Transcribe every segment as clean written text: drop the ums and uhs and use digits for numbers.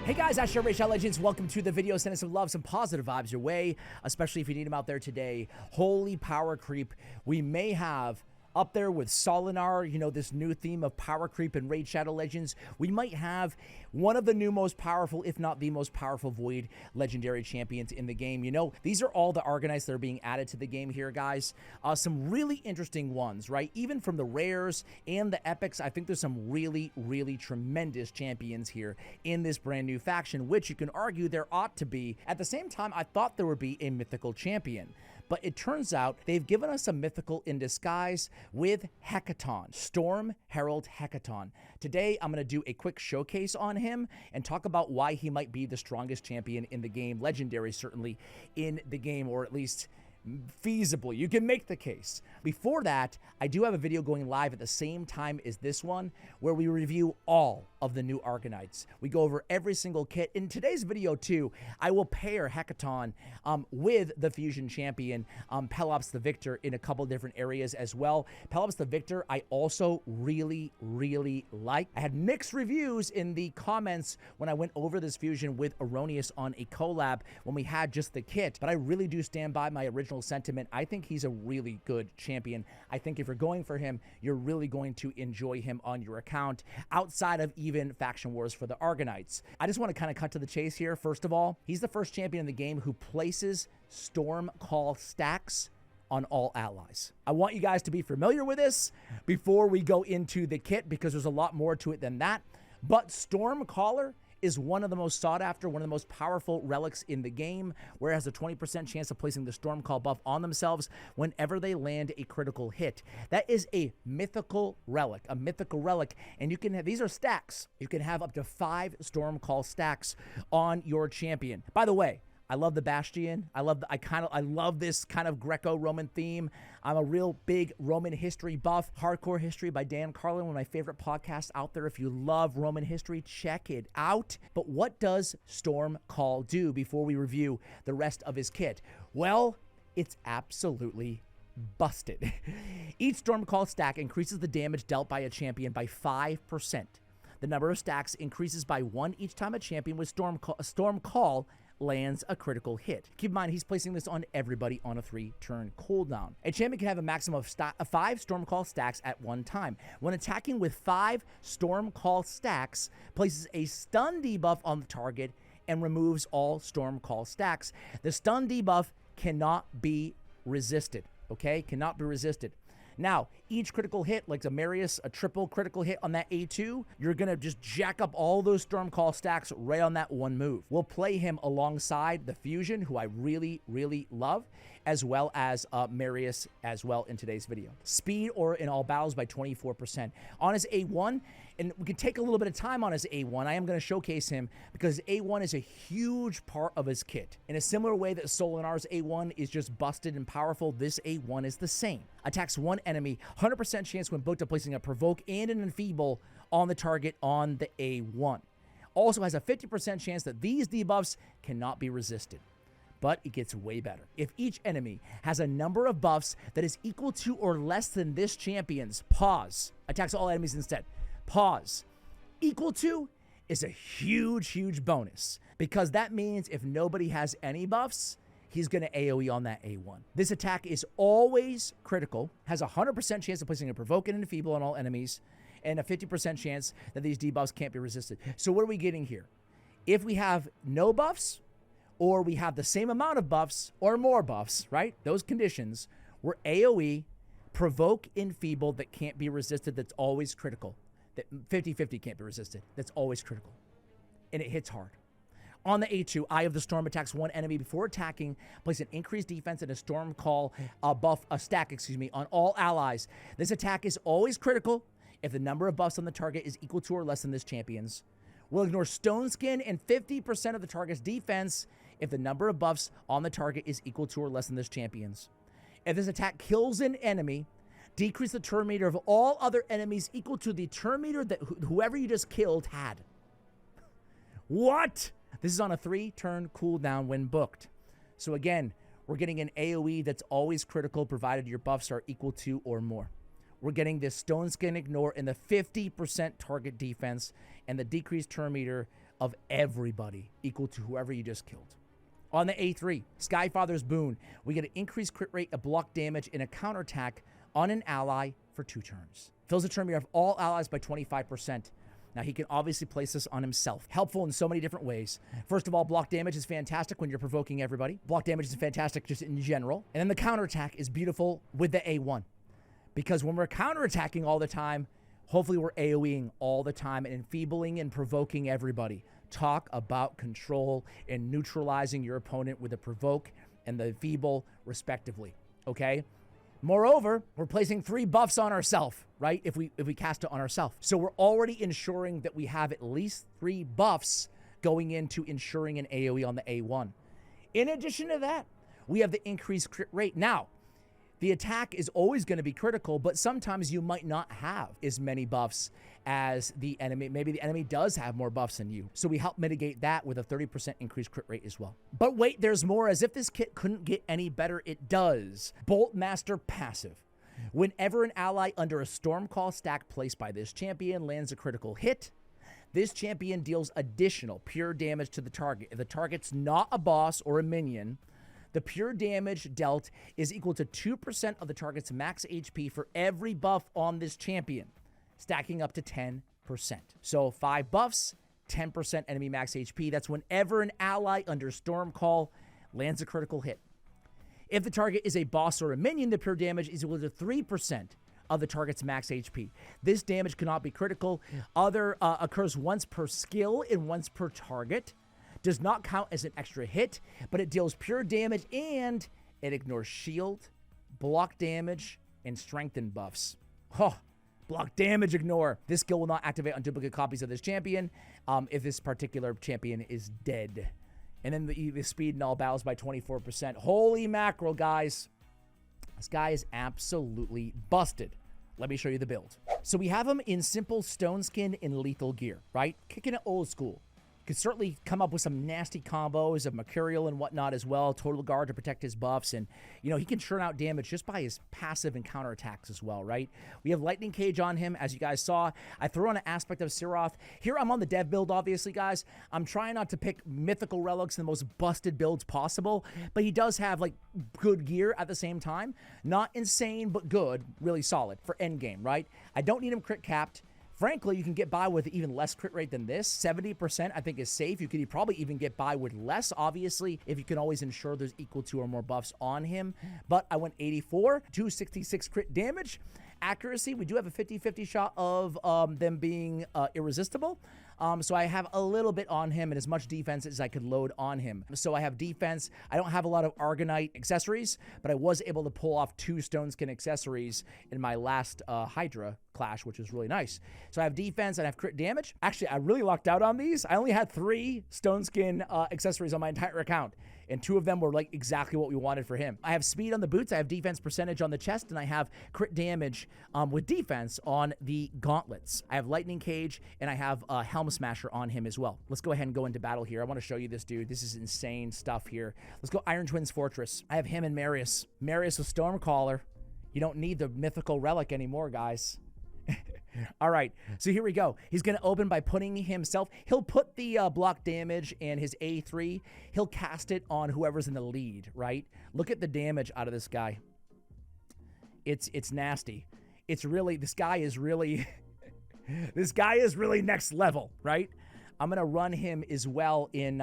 Hey guys, Ash Rachel Legends. Welcome to the video. Send us some love, some positive vibes your way, especially if you need them out there today. Holy power creep we may have up there with Solinar, you know, this new theme of power creep and Raid Shadow Legends. We might have one of the new most powerful, if not the most powerful Void legendary champions in the game. You know, these are all the Argonites that are being added to the game here, guys. Some really interesting ones, right? Even from the rares and the epics, I think there's some really, really tremendous champions here in this brand new faction, which you can argue there ought to be. At the same time, I thought there would be a mythical champion, but it turns out they've given us a mythical in disguise with Hecaton, Storm Herald Hekaton. Today, I'm going to do a quick showcase on him and talk about why he might be the strongest champion in the game, legendary certainly in the game, or at least feasible. You can make the case. Before that, I do have a video going live at the same time as this one where we review all of the new Argonites. We go over every single kit. In today's video too, I will pair Hecaton with the Fusion Champion, Pelops the Victor, in a couple different areas as well. Pelops the Victor, I also really like. I had mixed reviews in the comments when I went over this Fusion with Erroneous on a collab when we had just the kit, but I really do stand by my original sentiment. I think he's a really good champion. I think if you're going for him, you're really going to enjoy him on your account outside of even faction wars for the Argonites. I just want to kind of cut to the chase here. First of all, he's the first champion in the game who places Storm Call stacks on all allies. I want you guys to be familiar with this before we go into the kit, because there's a lot more to it than that. But Storm Caller is one of the most sought after, one of the most powerful relics in the game, where it has a 20% chance of placing the Storm Call buff on themselves whenever they land a critical hit. That is a mythical relic, and you can have, these are stacks. You can have up to 5 Storm Call stacks on your champion. By the way, I love the Bastion. I love this kind of Greco-Roman theme. I'm a real big Roman history buff. Hardcore History by Dan Carlin, one of my favorite podcasts out there. If you love Roman history, check it out. But what does Storm Call do before we review the rest of his kit? Well, it's absolutely busted. Each Storm Call stack increases the damage dealt by a champion by 5%. The number of stacks increases by 1 each time a champion with Storm Call lands a critical hit. Keep in mind, he's placing this on everybody on a 3-turn cooldown. A champion can have a maximum of 5 Storm Call stacks at one time. When attacking with 5 Storm Call stacks, places a stun debuff on the target and removes all Storm Call stacks. The stun debuff cannot be resisted, okay? Cannot be resisted. Now, each critical hit, like a Marius, a triple critical hit on that A2, you're going to just jack up all those Storm Call stacks right on that one move. We'll play him alongside the Fusion, who I really love, as well as Marius as well in today's video. Speed or in all battles by 24%. On his A1, and we can take a little bit of time on his A1, I am going to showcase him because A1 is a huge part of his kit. In a similar way that Solinar's A1 is just busted and powerful, this A1 is the same. Attacks one enemy, 100% chance when booked of placing a provoke and an enfeeble on the target on the A1. Also has a 50% chance that these debuffs cannot be resisted. But it gets way better. If each enemy has a number of buffs that is equal to or less than this champion's, pause, attacks all enemies instead, pause, equal to is a huge bonus, because that means if nobody has any buffs, he's going to AoE on that A1. This attack is always critical, has a 100% chance of placing a provoke and enfeeble on all enemies, and a 50% chance that these debuffs can't be resisted. So what are we getting here? If we have no buffs, or we have the same amount of buffs, or more buffs, right? Those conditions, we're AoE, provoke, enfeeble, that can't be resisted, that's always critical. That 50-50 can't be resisted, that's always critical. And it hits hard. On the A2, Eye of the Storm attacks one enemy before attacking, place an increased defense and a Storm Call stack on all allies. This attack is always critical if the number of buffs on the target is equal to or less than this champion's. Will ignore Stone Skin and 50% of the target's defense if the number of buffs on the target is equal to or less than this champion's. If this attack kills an enemy, decrease the turn meter of all other enemies equal to the turn meter that whoever you just killed had. What? This is on a 3-turn cooldown when booked. So again, we're getting an AoE that's always critical provided your buffs are equal to or more. We're getting this Stone Skin Ignore and the 50% target defense and the decreased turn meter of everybody, equal to whoever you just killed. On the A3, Skyfather's Boon, we get an increased crit rate of block damage in a counterattack on an ally for 2 turns. Fills the turn meter of all allies by 25%. Now, he can obviously place this on himself. Helpful in so many different ways. First of all, block damage is fantastic when you're provoking everybody. Block damage is fantastic just in general. And then the counterattack is beautiful with the A1. Because when we're counterattacking all the time, hopefully we're AoEing all the time and enfeebling and provoking everybody. Talk about control and neutralizing your opponent with the provoke and the enfeeble, respectively. Okay? Moreover, we're placing 3 buffs on ourselves, right? If we cast it on ourselves. So we're already ensuring that we have at least 3 buffs going into ensuring an AoE on the A1. In addition to that, we have the increased crit rate. Now, the attack is always going to be critical, but sometimes you might not have as many buffs as the enemy. Maybe the enemy does have more buffs than you. So we help mitigate that with a 30% increased crit rate as well. But wait, there's more. As if this kit couldn't get any better, it does. Bolt Master passive. Whenever an ally under a Stormcall stack placed by this champion lands a critical hit, this champion deals additional pure damage to the target. If the target's not a boss or a minion, the pure damage dealt is equal to 2% of the target's max HP for every buff on this champion, stacking up to 10%. So 5 buffs, 10% enemy max HP. That's whenever an ally under Stormcall lands a critical hit. If the target is a boss or a minion, the pure damage is equal to 3% of the target's max HP. This damage cannot be critical. Occurs once per skill and once per target. Does not count as an extra hit, but it deals pure damage and it ignores shield, block damage, and strengthen buffs. Oh, block damage ignore. This skill will not activate on duplicate copies of this champion if this particular champion is dead. And then the speed in all battles by 24%. Holy mackerel, guys. This guy is absolutely busted. Let me show you the build. So we have him in simple stone skin and lethal gear, right? Kicking it old school. Could certainly come up with some nasty combos of Mercurial and whatnot as well. Total Guard to protect his buffs. And, you know, he can churn out damage just by his passive and counterattacks as well, right? We have Lightning Cage on him, as you guys saw. I throw on an aspect of Siroth. Here I'm on the dev build, obviously, guys. I'm trying not to pick mythical relics in the most busted builds possible. But he does have, like, good gear at the same time. Not insane, but good. Really solid for endgame, right? I don't need him crit capped. Frankly, you can get by with even less crit rate than this. 70%, I think, is safe. You could probably even get by with less, obviously, if you can always ensure there's equal to or more buffs on him. But I went 84, 266 crit damage. Accuracy, we do have a 50-50 shot of them being irresistible. So I have a little bit on him and as much defense as I could load on him. So I have defense. I don't have a lot of Argonite accessories, but I was able to pull off 2 Stone Skin accessories in my last Hydra clash, which is really nice. So I have defense and I have crit damage. Actually, I really lucked out on these. I only had 3 Stone Skin accessories on my entire account, and 2 of them were like exactly what we wanted for him. I have speed on the boots, I have defense percentage on the chest, and I have crit damage with defense on the gauntlets. I have Lightning Cage, and I have Helm Smasher on him as well. Let's go ahead and go into battle here. I want to show you this dude. This is insane stuff here. Let's go Iron Twins Fortress. I have him and Marius. Marius with Stormcaller. You don't need the mythical relic anymore, guys. All right, so here we go. He's going to open by putting himself. He'll put the block damage and his A3. He'll cast it on whoever's in the lead, right? Look at the damage out of this guy. It's nasty. It's really, this guy is really, this guy is really next level, right? I'm going to run him as well in,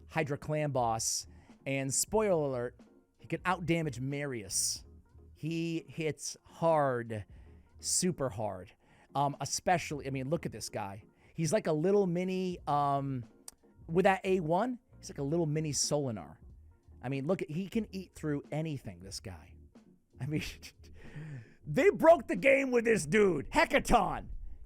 Hydra Clan Boss. And spoiler alert, he can outdamage Marius. He hits hard, super hard. Especially, I mean, look at this guy. He's like a little mini, with that A1, he's like a little mini Solinar. I mean, look, he can eat through anything, this guy. I mean, they broke the game with this dude. Hecaton.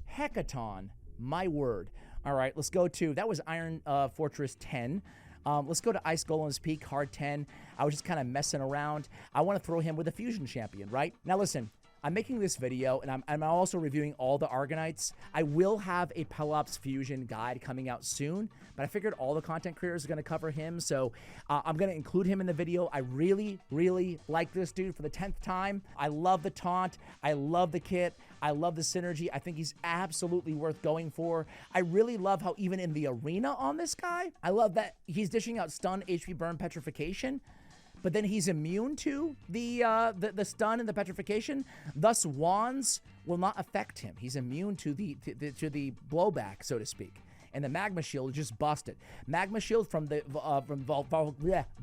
Hecaton, my word. All right, let's go to, that was Iron Fortress 10. Let's go to Ice Golem's Peak, hard 10. I was just kind of messing around. I want to throw him with a fusion champion, right? Now listen, I'm making this video, and I'm also reviewing all the Argonites. I will have a Pelops Fusion guide coming out soon, but I figured all the content creators are going to cover him, so I'm going to include him in the video. I really, really like this dude for the 10th time. I love the taunt. I love the kit. I love the synergy. I think he's absolutely worth going for. I really love how even in the arena on this guy, I love that he's dishing out stun, HP burn, petrification, but then he's immune to the stun and the petrification. Thus, wands will not affect him. He's immune to the blowback, so to speak. And the magma shield just busted. Magma shield from the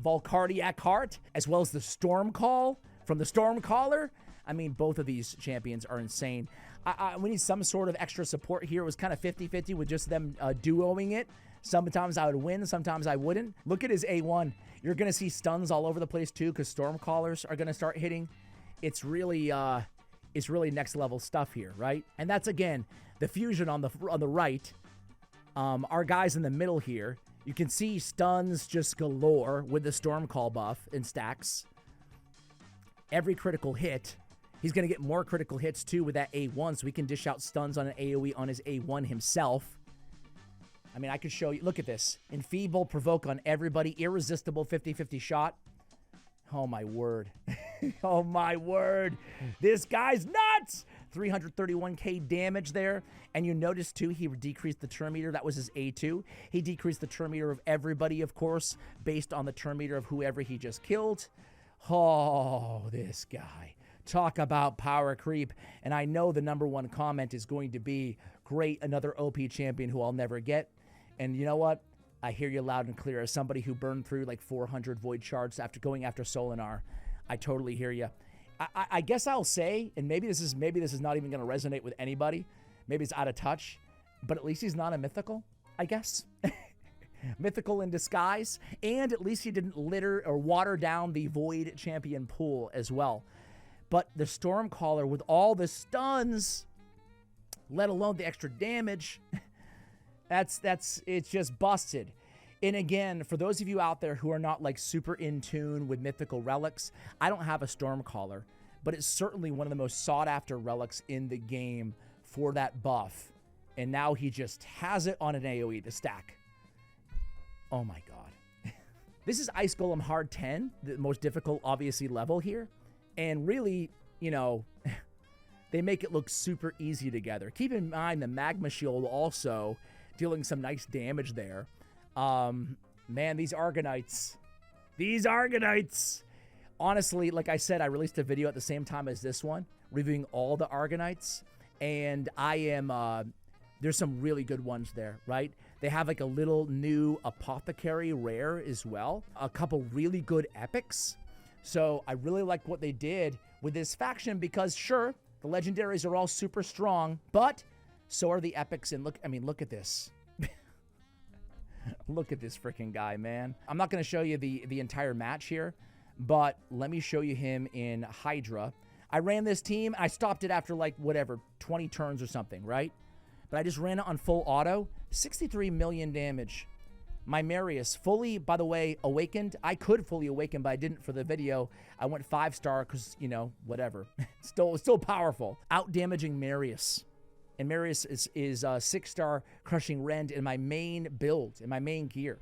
Volcardiac Heart, as well as the storm call from the storm caller. I mean, both of these champions are insane. We need some sort of extra support here. It was kind of 50-50 with just them duoing it. Sometimes I would win, sometimes I wouldn't. Look at his A1. You're going to see stuns all over the place too, because storm callers are going to start hitting. It's really next level stuff here, right? And that's, again, the fusion on the right. Our guys in the middle here, you can see stuns just galore with the storm call buff in stacks. Every critical hit. He's going to get more critical hits too with that A1, so we can dish out stuns on an AoE on his A1 himself. I mean, I could show you. Look at this. Enfeeble, provoke on everybody. Irresistible 50-50 shot. Oh, my word. Oh, my word. This guy's nuts. 331k damage there. And you notice, too, he decreased the turn meter. That was his A2. He decreased the turn meter of everybody, of course, based on the turn meter of whoever he just killed. Oh, this guy. Talk about power creep. And I know the #1 comment is going to be, great, another OP champion who I'll never get. And you know what? I hear you loud and clear. As somebody who burned through like 400 void shards after going after Solinar, I totally hear you. I guess I'll say, and maybe this is not even going to resonate with anybody. Maybe it's out of touch, but at least he's not a mythical, I guess. Mythical in disguise, and at least he didn't litter or water down the void champion pool as well. But the Stormcaller with all the stuns, let alone the extra damage, it's just busted. And again, for those of you out there who are not like super in tune with mythical relics, I don't have a Stormcaller, but it's certainly one of the most sought after relics in the game for that buff. And now he just has it on an AoE, the stack. Oh my god. This is Ice Golem Hard 10, the most difficult, obviously, level here. And really, you know, they make it look super easy together. Keep in mind the Magma Shield also dealing some nice damage there. Man, these Argonites. Honestly, like I said, I released a video at the same time as this one, reviewing all the Argonites. And I am, there's some really good ones there, right? They have like a little new Apothecary rare as well. A couple really good epics. So I really like what they did with this faction because, sure, the legendaries are all super strong, but so are the epics. And look, I mean, look at this. Look at this freaking guy, man. I'm not going to show you the entire match here, but let me show you him in Hydra. I ran this team. I stopped it after like, whatever, 20 turns or something, right? But I just ran it on full auto. 63 million damage. My Marius, fully, by the way, awakened. I could fully awaken, but I didn't for the video. I went 5-star because, you know, whatever. Still powerful. Out-damaging Marius. And Marius is 6-star crushing rend in my main build, in my main gear.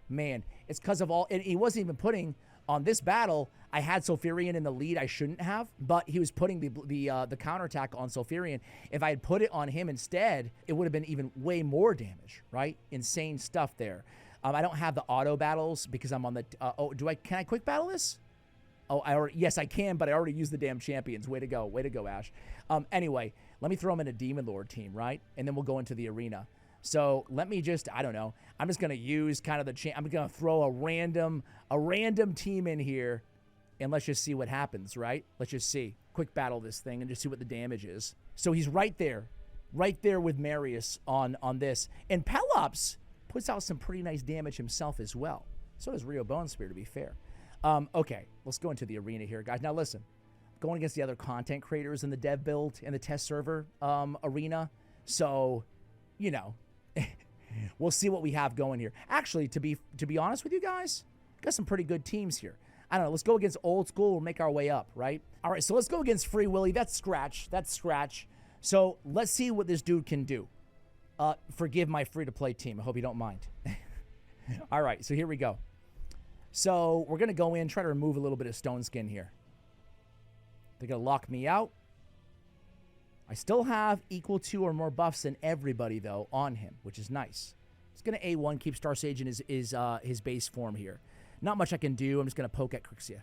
Man, it's because of all... And he wasn't even putting... On this battle, I had Sulfurion in the lead. I shouldn't have, but he was putting the counterattack on Sulfurion. If I had put it on him instead, it would have been even way more damage, right? Insane stuff there. I don't have the auto battles because I'm on the... can I quick battle this? Oh, yes, I can, but I already used the damn champions. Way to go, Ash. Anyway, let me throw him in a Demon Lord team, right? And then we'll go into the arena. So let me just, I don't know. I'm just going to use kind of I'm going to throw a random team in here and let's just see what happens, right? Let's just see. Quick battle this thing and just see what the damage is. So he's right there with Marius on this. And Pelops puts out some pretty nice damage himself as well. So does Rio Bone Spear, to be fair. Okay, let's go into the arena here, guys. Now listen, going against the other content creators in the dev build and the test server arena. So, you know, we'll see what we have going here. Actually, to be honest with you guys, got some pretty good teams here. I don't know. Let's go against old school. We'll make our way up, right? All right, so let's go against Free Willy. That's Scratch. That's Scratch. So let's see what this dude can do. Forgive my free-to-play team. I hope you don't mind. All right, so here we go. So we're going to go in, try to remove a little bit of stone skin here. They're going to lock me out. I still have equal to or more buffs than everybody, though, on him, which is nice. He's going to A1, keep Star Sage in his base form here. Not much I can do. I'm just going to poke at Crixia.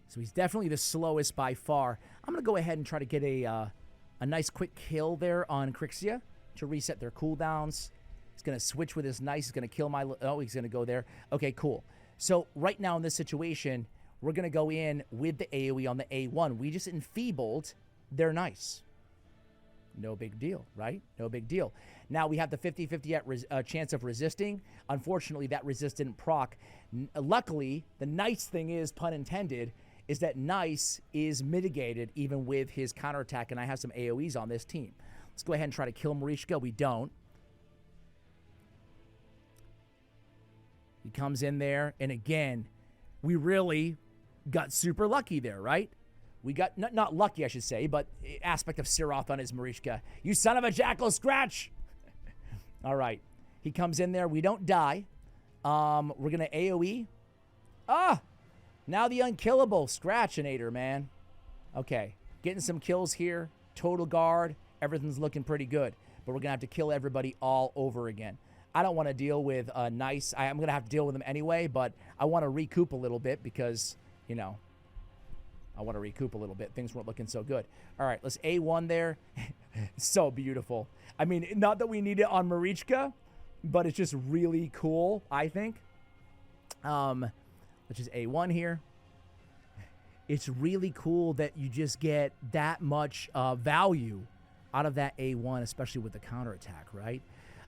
So he's definitely the slowest by far. I'm going to go ahead and try to get a nice quick kill there on Crixia to reset their cooldowns. He's going to switch with his nice. He's going to kill my... Oh, he's going to go there. Okay, cool. So right now in this situation, we're going to go in with the AoE on the A1. We just enfeebled their nice. No big deal, right? No big deal. Now we have the 50-50 chance of resisting. Unfortunately, that resist didn't proc. Luckily, the nice thing is, pun intended, is that nice is mitigated even with his counterattack, and I have some AoEs on this team. Let's go ahead and try to kill Mariuszka. We don't. He comes in there, and again, we really got super lucky there, right? We got, not lucky, I should say, but aspect of Siroth on his Mariuszka. You son of a jackal, Scratch! All right. He comes in there. We don't die. We're going to AoE. Ah! Now the unkillable Scratchinator, man. Okay. Getting some kills here. Total guard. Everything's looking pretty good. But we're going to have to kill everybody all over again. I don't want to deal with nice. I'm going to have to deal with them anyway, but I want to recoup a little bit because, you know, I want to recoup a little bit. Things weren't looking so good. All right, let's A1 there. So beautiful. I mean, not that we need it on Mariuszka, but it's just really cool, I think. Let's just A1 here. It's really cool that you just get that much value out of that A1, especially with the counterattack, right?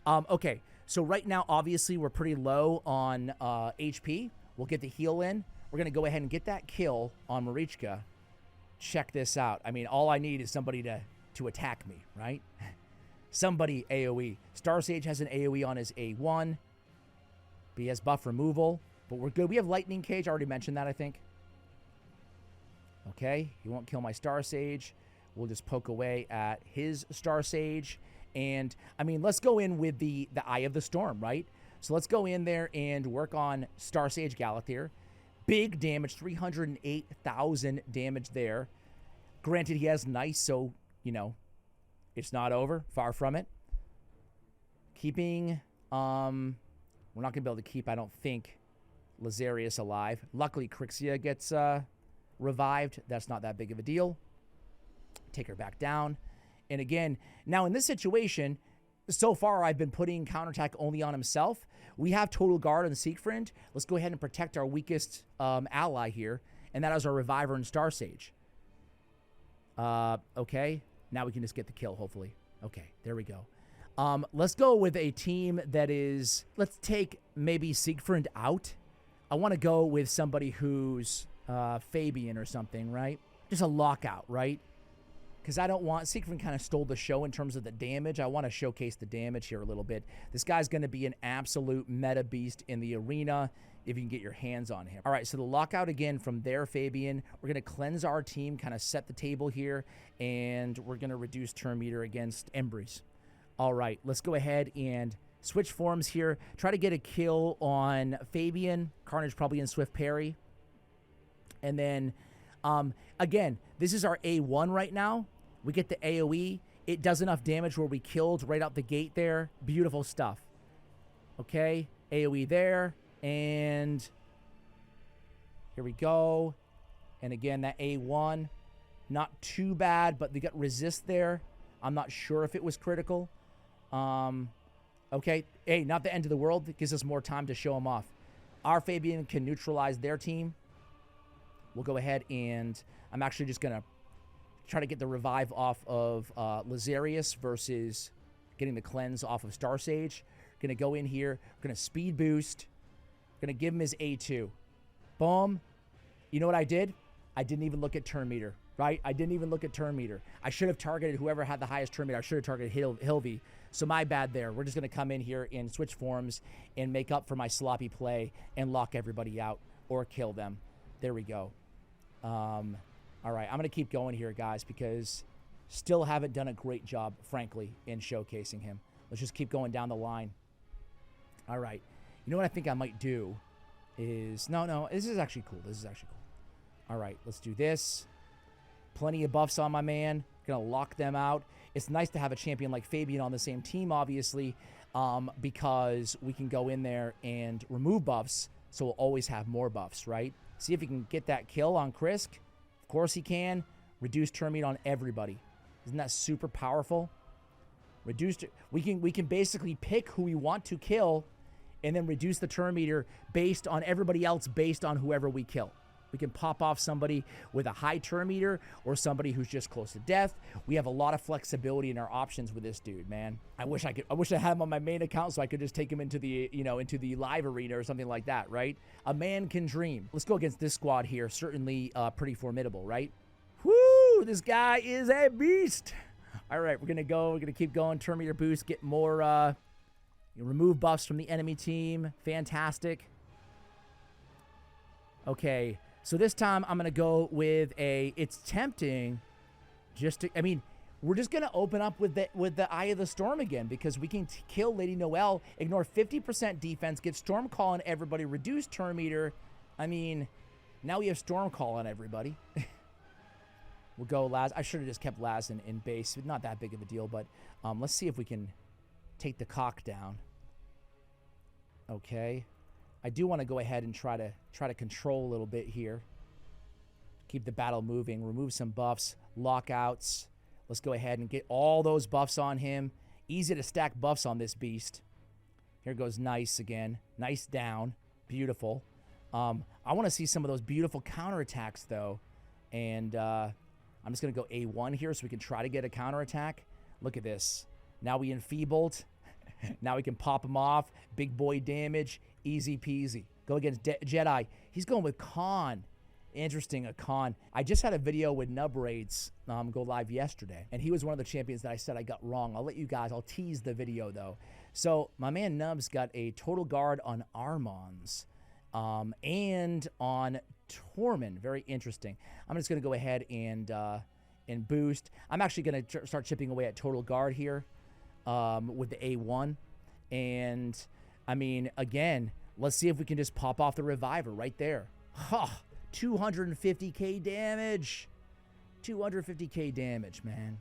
Okay, so right now, obviously, we're pretty low on HP. We'll get the heal in. We're going to go ahead and get that kill on Mariuszka. Check this out. I mean, all I need is somebody to attack me, right? Somebody AoE. Star Sage has an AoE on his A1. But he has buff removal. But we're good. We have Lightning Cage. I already mentioned that, I think. Okay. He won't kill my Star Sage. We'll just poke away at his Star Sage. And, I mean, let's go in with the Eye of the Storm, right? So let's go in there and work on Star Sage Galathir. Big damage, 308,000 damage there. Granted, he has nice, so, you know, it's not over. Far from it. Keeping, we're not going to be able to keep, I don't think, Lazarius alive. Luckily, Crixia gets revived. That's not that big of a deal. Take her back down. And again, now in this situation, so far I've been putting counterattack only on himself. We have Total Guard on Siegfried. Let's go ahead and protect our weakest ally here, and that is our Reviver and Star Sage. Okay, now we can just get the kill, hopefully. Okay, there we go. Let's go with a team that is... Let's take maybe Siegfried out. I want to go with somebody who's Fabian or something, right? Just a lockout, right? Because I don't want... Siegfried kind of stole the show in terms of the damage. I want to showcase the damage here a little bit. This guy's going to be an absolute meta beast in the arena if you can get your hands on him. All right, so the lockout again from there, Fabian. We're going to cleanse our team, kind of set the table here, and we're going to reduce turn meter against Embries. All right, let's go ahead and switch forms here. Try to get a kill on Fabian. Carnage probably in Swift Parry. And then, again, this is our A1 right now. We get the AoE. It does enough damage where we killed right out the gate there. Beautiful stuff. Okay, AoE there. And here we go. And again, that A1, not too bad, but they got resist there. I'm not sure if it was critical. Okay, hey, not the end of the world. It gives us more time to show them off. Our Fabian can neutralize their team. We'll go ahead and I'm actually just going to try to get the revive off of Lazarius versus getting the cleanse off of Star Sage. Going to go in here. Going to speed boost. Going to give him his A2. Boom. You know what I did? I didn't even look at turn meter. right? I didn't even look at turn meter. I should have targeted whoever had the highest turn meter. I should have targeted Hilvy. So my bad there. We're just going to come in here and switch forms and make up for my sloppy play and lock everybody out or kill them. There we go. All right, I'm going to keep going here, guys, because still haven't done a great job, frankly, in showcasing him. Let's just keep going down the line. All right. You know what I think I might do is... No, this is actually cool. This is actually cool. All right, let's do this. Plenty of buffs on my man. Going to lock them out. It's nice to have a champion like Fabian on the same team, obviously, because we can go in there and remove buffs, so we'll always have more buffs, right? See if he can get that kill on Krisk. Of course he can. Reduce turn meter on everybody. Isn't that super powerful? We can basically pick who we want to kill and then reduce the turn meter based on everybody else, based on whoever we kill. We can pop off somebody with a high turn meter or somebody who's just close to death. We have a lot of flexibility in our options with this dude, man. I wish I had him on my main account so I could just take him into the, into the live arena or something like that, right? A man can dream. Let's go against this squad here. Certainly pretty formidable, right? Woo! This guy is a beast. All right, we're going to keep going. Turn meter boost, get more, remove buffs from the enemy team. Fantastic. Okay. So this time I'm going to go with it's tempting just to, we're just going to open up with the Eye of the Storm again because we can kill Lady Noelle, ignore 50% defense, get Storm Call on everybody, reduce turn meter. Now we have Storm Call on everybody. We'll go Laz. I should have just kept Laz in base. Not that big of a deal, but let's see if we can take the cock down. Okay. I do want to go ahead and try to control a little bit here. Keep the battle moving. Remove some buffs. Lockouts. Let's go ahead and get all those buffs on him. Easy to stack buffs on this beast. Here goes nice again. Nice down. Beautiful. I want to see some of those beautiful counterattacks, though. And I'm just going to go A1 here so we can try to get a counterattack. Look at this. Now we enfeebled. Now we can pop him off. Big boy damage. Easy peasy. Go against Jedi. He's going with Khan. Interesting, a Khan. I just had a video with Nubraids go live yesterday, and he was one of the champions that I said I got wrong. I'll tease the video, though. So my man Nubs got a total guard on Armons and on Tormund. Very interesting. I'm just going to go ahead and boost. I'm actually going to start chipping away at total guard here with the A1. And, again, let's see if we can just pop off the Reviver right there. Huh, 250k damage. 250k damage, man.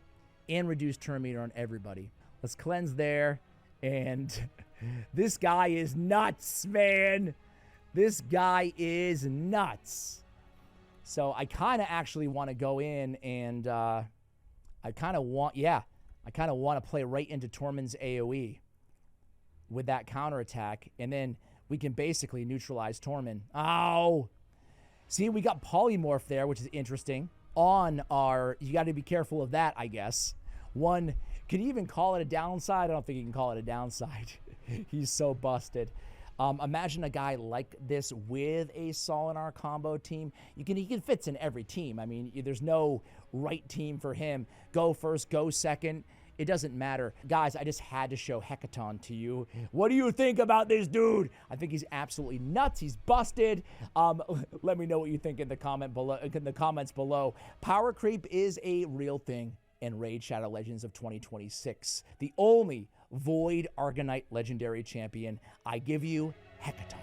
And reduce turn meter on everybody. Let's cleanse there. And this guy is nuts, man. This guy is nuts. So I kind of actually want to go in and I kind of want to play right into Tormund's AoE with that counterattack, and then we can basically neutralize Tormund. Ow! See, we got polymorph there, which is interesting. On our, you got to be careful of that, I guess. One, can you even call it a downside? I don't think you can call it a downside. He's so busted. Imagine a guy like this with a Solinar combo team. He can fits in every team. There's no right team for him. Go first, go second. It doesn't matter. Guys, I just had to show Hecaton to you. What do you think about this dude? I think he's absolutely nuts. He's busted. Let me know what you think in the comments below. Power creep is a real thing in Raid Shadow Legends of 2026. The only Void Argonite legendary champion. I give you Hecaton.